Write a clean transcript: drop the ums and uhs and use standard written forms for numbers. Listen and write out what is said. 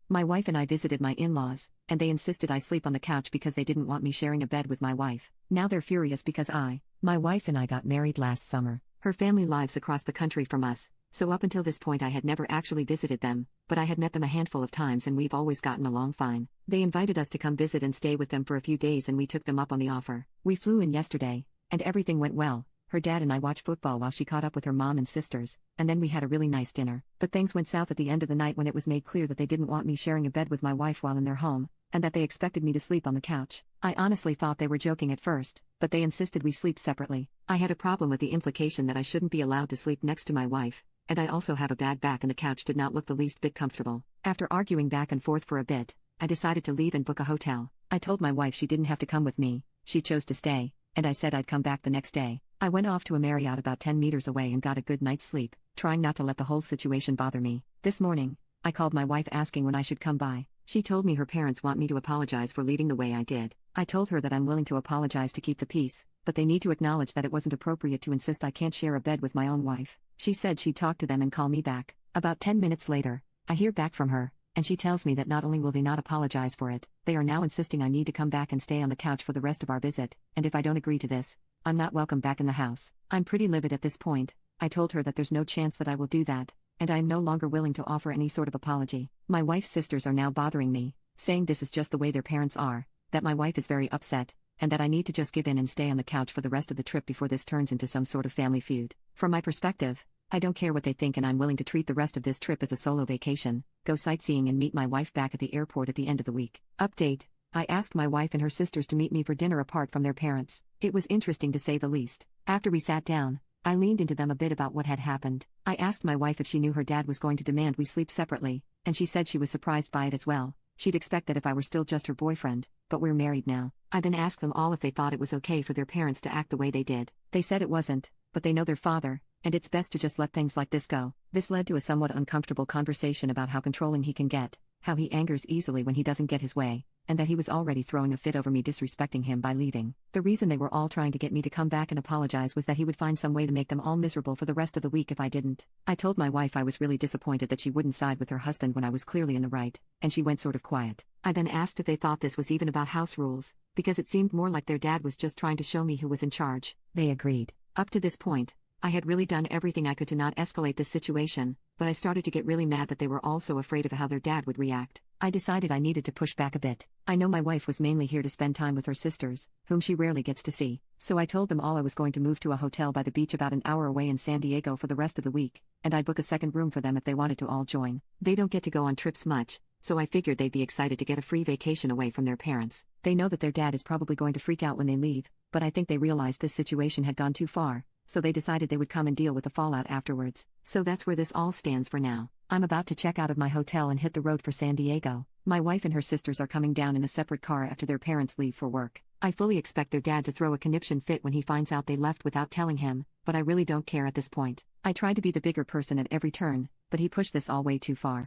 My wife and I visited my in-laws, and they insisted I sleep on the couch because they didn't want me sharing a bed with my wife. Now they're furious because my wife and I got married last summer. Her family lives across the country from us, so up until this point I had never actually visited them, but I had met them a handful of times and we've always gotten along fine. They invited us to come visit and stay with them for a few days and we took them up on the offer. We flew in yesterday, and everything went well. Her dad and I watched football while she caught up with her mom and sisters, and then we had a really nice dinner. But things went south at the end of the night when it was made clear that they didn't want me sharing a bed with my wife while in their home, and that they expected me to sleep on the couch. I honestly thought they were joking at first, but they insisted we sleep separately. I had a problem with the implication that I shouldn't be allowed to sleep next to my wife, and I also have a bad back and the couch did not look the least bit comfortable. After arguing back and forth for a bit, I decided to leave and book a hotel. I told my wife she didn't have to come with me, she chose to stay, and I said I'd come back the next day. I went off to a Marriott about 10 meters away and got a good night's sleep, trying not to let the whole situation bother me. This morning, I called my wife asking when I should come by. She told me her parents want me to apologize for leaving the way I did. I told her that I'm willing to apologize to keep the peace, but they need to acknowledge that it wasn't appropriate to insist I can't share a bed with my own wife. She said she'd talk to them and call me back. About 10 minutes later, I hear back from her, and she tells me that not only will they not apologize for it, they are now insisting I need to come back and stay on the couch for the rest of our visit, and if I don't agree to this, I'm not welcome back in the house. I'm pretty livid at this point. I told her that there's no chance that I will do that, and I am no longer willing to offer any sort of apology. My wife's sisters are now bothering me, saying this is just the way their parents are, that my wife is very upset, and that I need to just give in and stay on the couch for the rest of the trip before this turns into some sort of family feud. From my perspective, I don't care what they think and I'm willing to treat the rest of this trip as a solo vacation, go sightseeing and meet my wife back at the airport at the end of the week. Update: I asked my wife and her sisters to meet me for dinner apart from their parents. It was interesting to say the least. After we sat down, I leaned into them a bit about what had happened. I asked my wife if she knew her dad was going to demand we sleep separately, and she said she was surprised by it as well. She'd expect that if I were still just her boyfriend, but we're married now. I then asked them all if they thought it was okay for their parents to act the way they did. They said it wasn't, but they know their father, and it's best to just let things like this go. This led to a somewhat uncomfortable conversation about how controlling he can get, how he angers easily when he doesn't get his way, and that he was already throwing a fit over me disrespecting him by leaving. The reason they were all trying to get me to come back and apologize was that he would find some way to make them all miserable for the rest of the week if I didn't. I told my wife I was really disappointed that she wouldn't side with her husband when I was clearly in the right, and she went sort of quiet. I then asked if they thought this was even about house rules, because it seemed more like their dad was just trying to show me who was in charge. They agreed. Up to this point, I had really done everything I could to not escalate this situation, but I started to get really mad that they were all so afraid of how their dad would react. I decided I needed to push back a bit. I know my wife was mainly here to spend time with her sisters, whom she rarely gets to see, so I told them all I was going to move to a hotel by the beach about an hour away in San Diego for the rest of the week, and I'd book a second room for them if they wanted to all join. They don't get to go on trips much, so I figured they'd be excited to get a free vacation away from their parents. They know that their dad is probably going to freak out when they leave, but I think they realized this situation had gone too far, so they decided they would come and deal with the fallout afterwards. So that's where this all stands for now. I'm about to check out of my hotel and hit the road for San Diego. My wife and her sisters are coming down in a separate car after their parents leave for work. I fully expect their dad to throw a conniption fit when he finds out they left without telling him, but I really don't care at this point. I tried to be the bigger person at every turn, but he pushed this all way too far.